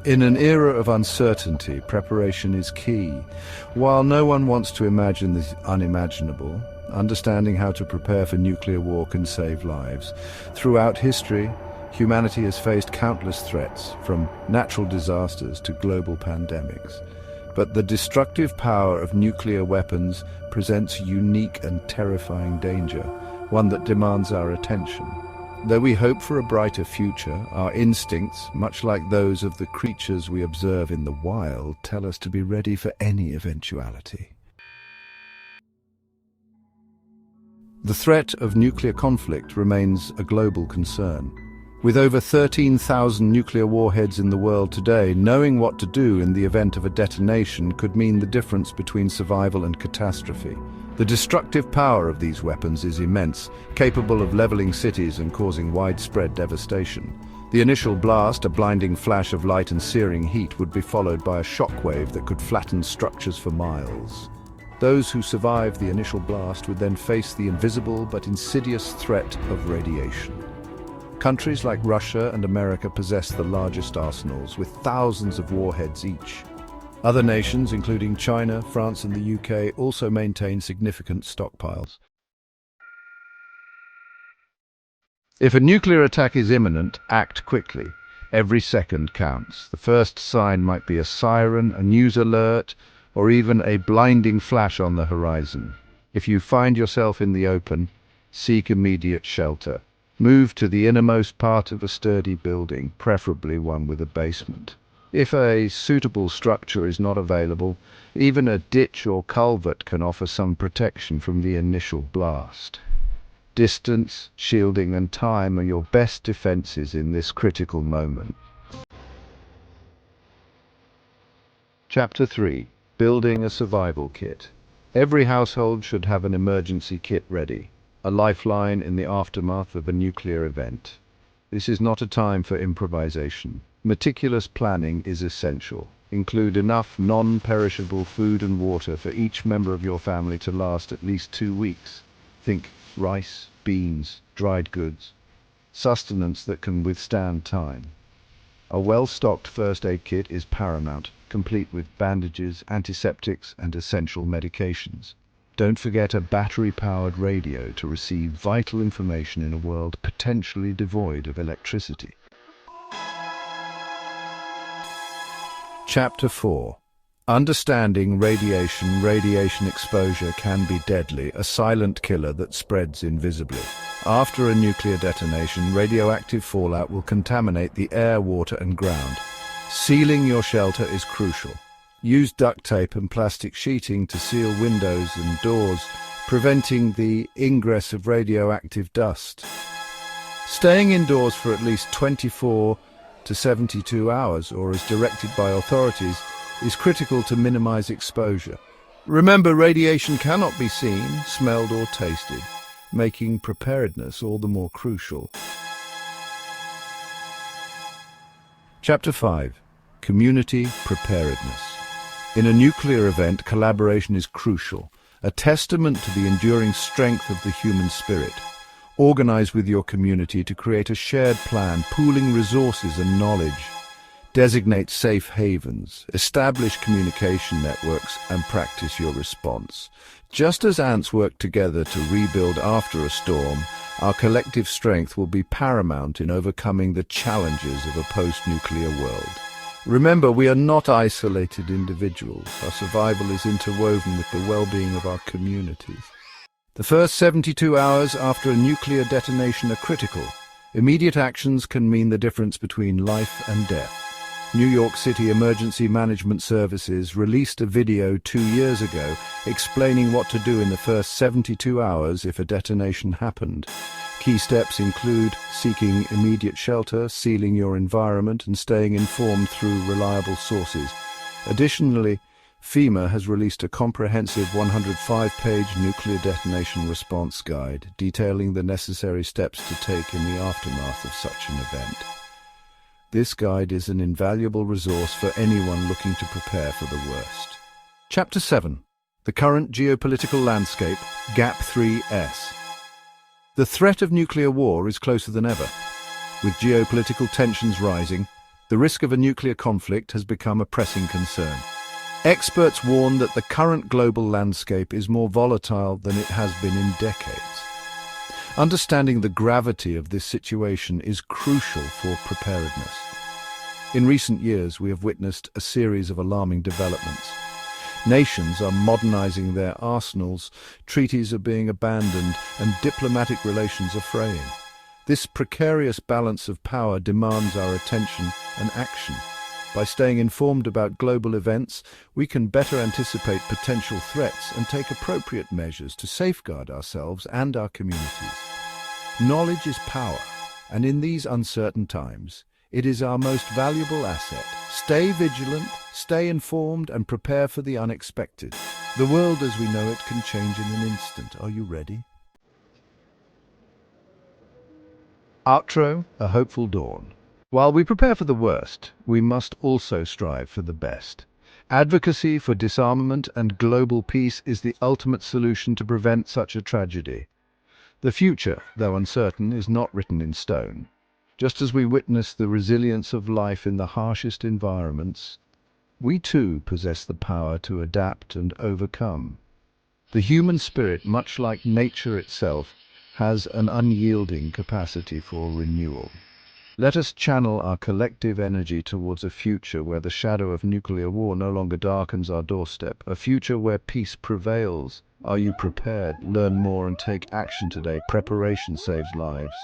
In an era of uncertainty, preparation is key. While no one wants to imagine the unimaginable, understanding how to prepare for nuclear war can save lives. Throughout history, humanity has faced countless threats, from natural disasters to global pandemics. But the destructive power of nuclear weapons presents unique and terrifying danger, one that demands our attention. Though we hope for a brighter future, our instincts, much like those of the creatures we observe in the wild, tell us to be ready for any eventuality. The threat of nuclear conflict remains a global concern. With over 13,000 nuclear warheads in the world today, knowing what to do in the event of a detonation could mean the difference between survival and catastrophe. The destructive power of these weapons is immense, capable of leveling cities and causing widespread devastation. The initial blast, a blinding flash of light and searing heat, would be followed by a shockwave that could flatten structures for miles. Those who survive the initial blast would then face the invisible but insidious threat of radiation. Countries like Russia and America possess the largest arsenals, with thousands of warheads each. Other nations, including China, France and the UK, also maintain significant stockpiles. If a nuclear attack is imminent, act quickly. Every second counts. The first sign might be a siren, a news alert, or even a blinding flash on the horizon. If you find yourself in the open, seek immediate shelter. Move to the innermost part of a sturdy building, preferably one with a basement. If a suitable structure is not available, even a ditch or culvert can offer some protection from the initial blast. Distance, shielding and time are your best defenses in this critical moment. Chapter 3. Building a survival kit. Every household should have an emergency kit ready, a lifeline in the aftermath of a nuclear event. This is not a time for improvisation. Meticulous planning is essential. Include enough non-perishable food and water for each member of your family to last at least 2 weeks. Think rice, beans, dried goods, sustenance that can withstand time. A well-stocked first aid kit is paramount, complete with bandages, antiseptics, and essential medications. Don't forget a battery-powered radio to receive vital information in a world potentially devoid of electricity. Chapter 4. Understanding radiation. Radiation exposure can be deadly, a silent killer that spreads invisibly. After a nuclear detonation, radioactive fallout will contaminate the air, water, and ground. Sealing your shelter is crucial. Use duct tape and plastic sheeting to seal windows and doors, preventing the ingress of radioactive dust. Staying indoors for at least 24 to 72 hours, or as directed by authorities, is critical to minimize exposure. Remember, radiation cannot be seen, smelled, or tasted, making preparedness all the more crucial. Chapter 5. Community preparedness. In a nuclear event, collaboration is crucial, a testament to the enduring strength of the human spirit. Organize with your community to create a shared plan, pooling resources and knowledge. Designate safe havens, establish communication networks, and practice your response. Just as ants work together to rebuild after a storm, our collective strength will be paramount in overcoming the challenges of a post-nuclear world. Remember, we are not isolated individuals. Our survival is interwoven with the well-being of our communities. The first 72 hours after a nuclear detonation are critical. Immediate actions can mean the difference between life and death. New York City Emergency Management Services released a video 2 years ago explaining what to do in the first 72 hours if a detonation happened. Key steps include seeking immediate shelter, sealing your environment, and staying informed through reliable sources. Additionally, FEMA has released a comprehensive 105-page nuclear detonation response guide detailing the necessary steps to take in the aftermath of such an event. This guide is an invaluable resource for anyone looking to prepare for the worst. Chapter 7. The current geopolitical landscape, Gap 3S. The threat of nuclear war is closer than ever. With geopolitical tensions rising, The risk of a nuclear conflict has become a pressing concern. Experts warn that the current global landscape is more volatile than it has been in decades. Understanding the gravity of this situation is crucial for preparedness. In recent years, we have witnessed a series of alarming developments. Nations are modernizing their arsenals, treaties are being abandoned, and diplomatic relations are fraying. This precarious balance of power demands our attention and action. By staying informed about global events, we can better anticipate potential threats and take appropriate measures to safeguard ourselves and our communities. Knowledge is power, and in these uncertain times, it is our most valuable asset. Stay vigilant, stay informed, and prepare for the unexpected. The world as we know it can change in an instant. Are you ready? Outro, a hopeful dawn. While we prepare for the worst, we must also strive for the best. Advocacy for disarmament and global peace is the ultimate solution to prevent such a tragedy. The future, though uncertain, is not written in stone. Just as we witness the resilience of life in the harshest environments, we too possess the power to adapt and overcome. The human spirit, much like nature itself, has an unyielding capacity for renewal. Let us channel our collective energy towards a future where the shadow of nuclear war no longer darkens our doorstep, a future where peace prevails. Are you prepared? Learn more and take action today. Preparation saves lives.